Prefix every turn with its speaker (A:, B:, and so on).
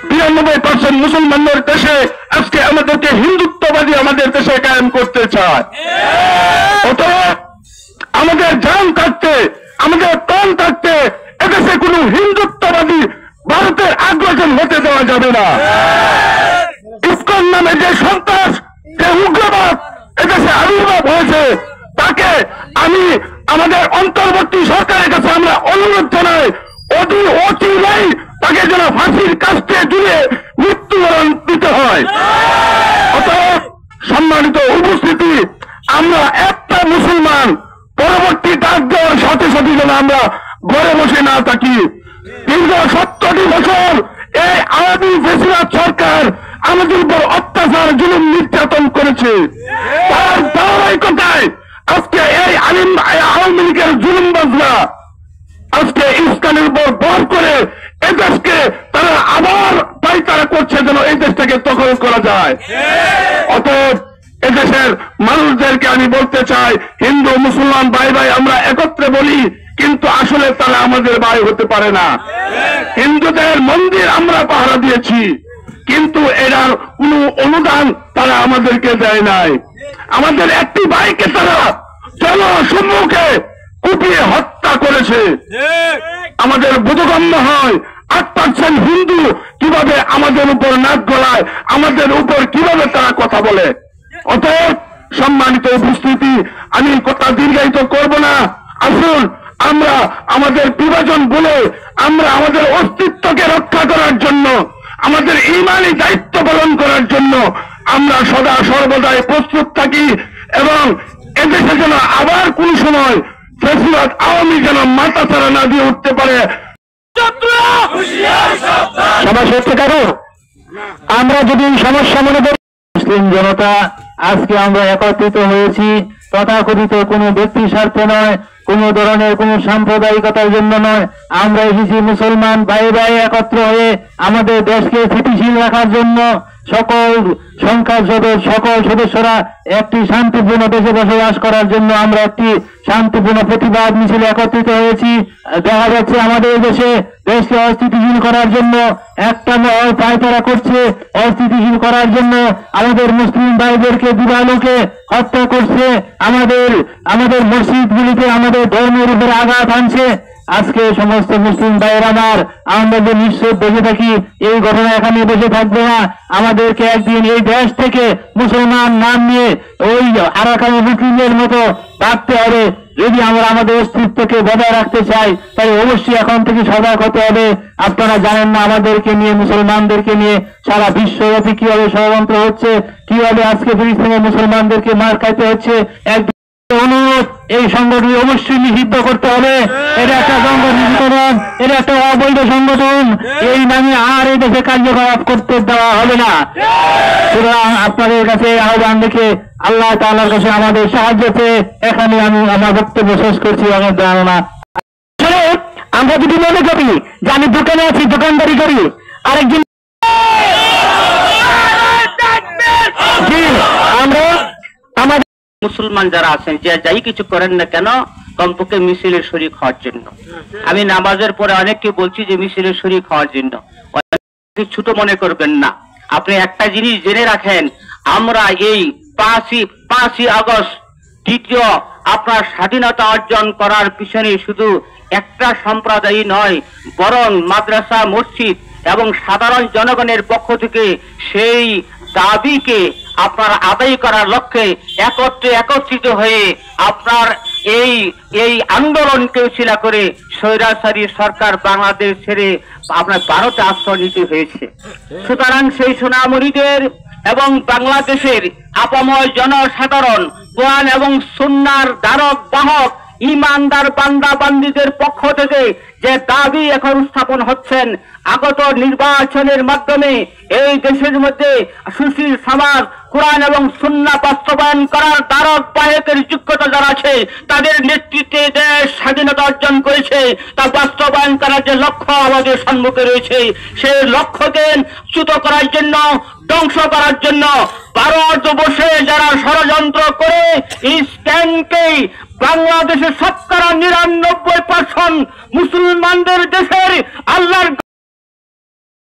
A: 92% মুসলমানদের দেশে আজকে আমাদেরকে হিন্দুত্ববাদী আমাদের দেশে কায়েম করতে চায়। অতএব আমাদের জান থাকতে, আমাদের প্রাণ থাকতে এদেশে কোনো হিন্দুত্ববাদী ভারতের আগ্রাসন হতে দেওয়া যাবে না। ইসকন নামে যে সন্ত্রাস, যে উগ্রবাদ এদেশে আবির্ভাব হয়েছে, তাকে আমি আমাদের অন্তর্বর্তী সরকারের কাছে আমরা অনুরোধ জানাই, অচিরেই তাকে যেন ফাঁসির কাস্টে ঝুলিয়ে মৃত্যুবরণ দিতে হয়। অতএব সম্মানিত উপস্থিতি, আমরা একটা মুসলমান পরবর্তী ডাক দেওয়ার সাথে সাথে যেন আমরা ঘরে বসে না থাকি। দীর্ঘ 70 বছর এই আওয়ামী ফেসিবাদ সরকার আমাদের উপর অত্যাচার, জুলুম, নির্যাতন করেছে। তার ধারাবাহিকতায় আজকে এই আওয়ামী লীগের জুলুমবাজরা আজকে ইসলামের উপর ভর করে এদেশকে তারা আবার পায়তারা করছে যেন এই দেশটাকে দখল করা যায়। অতএব এদেশের মানুষদেরকে আমি বলতে চাই, হিন্দু মুসলমান ভাই ভাই আমরা একত্রে বলি, কিন্তু আসলে তারা আমাদের ভাই হতে পারে না। হিন্দুদের মন্দির আমরা পাহারা দিয়েছি, কিন্তু এটার কোন অনুদান তারা আমাদেরকে দেয় নাই। আমাদের একটি ভাইকে তারা জনসম্মুখে কুপিয়ে হত্যা করেছে। আমাদের বোধগম্য হয় 8% হিন্দু কিভাবে আমাদের উপর নাক গলায়, আমাদের উপর কিভাবে তারা কথা বলে। অতএব সম্মানিত উপস্থিতি, আমি কথা দীর্ঘায়িত করব না। আসুন আমরা আমাদের বিভাজন বলে আমরা আমাদের অস্তিত্বকে রক্ষা করার জন্য, আমাদের ঈমানি দায়িত্ব পালন করার জন্য আমরা সদা সর্বদাই প্রস্তুত থাকি, এবং এদেশে যেন আবার কোন সময় ফেসিবাদ আওয়ামী যেন মাথা ছাড়া না দিয়ে উঠতে পারে। আমরা যদি সমস্যা মনে করি, মুসলিম জনতা আজকে আমরা একত্রিত হয়েছি তথাকথিত কোনো ব্যক্তি স্বার্থে নয়, কোন ধরনের কোন সাম্প্রদায়িকতার জন্য নয়। আমরা এসেছি মুসলমান ভাই ভাই একত্র হয়ে আমাদের দেশকে স্থিতিশীল রাখার জন্য। সকল সকল সদস্যরা একটি শান্তিপূর্ণ দেশে বসবাস করার জন্য আমরা একটি শান্তিপূর্ণ প্রতিবাদ মিছিলে একত্রিত হয়েছি। দেখা যাচ্ছে আমাদের দেশকে অস্থিতিশীল করার জন্য একটা মহল পায়তারা করছে, অস্থিতিশীল করার জন্য আমাদের মুসলিম ভাইদেরকে দিবালোকে হত্যা করছে, আমাদের মসজিদগুলিতে আমাদের ধর্মের উপরে আঘাত আনছে। আজকে সমস্ত মুসলিম ভাইয়ের আমার, আমরা যে নিশ্চয় বেঁচে থাকি, এই ঘটনা এখানে বসে থাকবে না। আমাদেরকে একদিন এই দেশ থেকে মুসলমান নাম নিয়ে ওই আরাকানি মুসলিমদের মতো থাকতে হবে। যদি আমরা আমাদের অস্তিত্বকে বজায় রাখতে চাই, তাই অবশ্যই এখন থেকে সজাগ হতে হবে। আপনারা জানেন না আমাদেরকে নিয়ে, মুসলমানদেরকে নিয়ে সারা বিশ্বব্যাপী কিভাবে ষড়যন্ত্র হচ্ছে, কিভাবে আজকে ফিলিস্তিনের মুসলমানদেরকে মার খাইতে হচ্ছে। অনুরোধ, এই সংগঠন অবশ্যই নিষিদ্ধ করতে হবে। এটা একটা সংগঠন, এটা একটা অবৈধ সংগঠন, এই নামে আর এই দেশে কার্যকলাপ করতে দেওয়া হবে না। সুতরাং আপনাদের কাছে আহ্বান রেখে আল্লাহ তাআলার কাছে আমাদের সাহায্য চেয়ে এখানে আমি আমার বক্তব্য শেষ করছি। আমার ধারণা আমরা যদি মনে করি যে আমি দোকানে আছি, দোকানদারি করি, আরেকদিন আমরা আমাদের মুসলমান যারা আছেন, যে যাই কিছু করেন না কেন, কমপক্ষে মিছিলের শরীক হওয়ার জন্য। আমি নামাজের পরে অনেককে বলছি যে মিছিলের শরীক হওয়ার জন্য। ছোট মনে করবেন না। আপনি একটা জিনিস জেনে রাখেন, আমরা এই 5ই আগস্ট দ্বিতীয় আপনার স্বাধীনতা অর্জন করার পিছনে শুধু একটা সম্প্রদায় নয়, বরং মাদ্রাসা, মসজিদ এবং সাধারণ জনগণের পক্ষ থেকে সেই দাবিকে আপনার আদায় করার লক্ষ্যে একত্রিত হয়ে আপনার এই আন্দোলনকে উছিলা করে স্বৈরাচারী সরকার বাংলাদেশ ছেড়ে আপনার ভারতে আশ্রয় নিতে হয়েছে। সুতরাং সেই সোনামণিদের এবং বাংলাদেশের আপাময় জনসাধারণ কোরআন এবং সুন্নাহর ধারক বাহক ইমানদার বান্দা বান্দীদের পক্ষ থেকে যে দাবি এখন স্থাপন হচ্ছেন, আগত নির্বাচনের মাধ্যমে এই দেশের মধ্যে সুশীল সমাজ, কোরআন এবং সুন্নাহ বাস্তবায়ন করার ধারক বাহকের যোগ্যতা যারা আছে, তাদের নেতৃত্বে দেশ স্বাধীনতা অর্জন করেছে, তা বাস্তবায়ন করার যে লক্ষ্য আমাদের সম্মুখে রয়েছে, সেই লক্ষ্যকে চ্যুত করার জন্য, ধ্বংস করার জন্য ভারতবর্ষে যারা ষড়যন্ত্র করে ইসলামকে বাংলাদেশের 99% মুসলমানদের দেশের আল্লাহর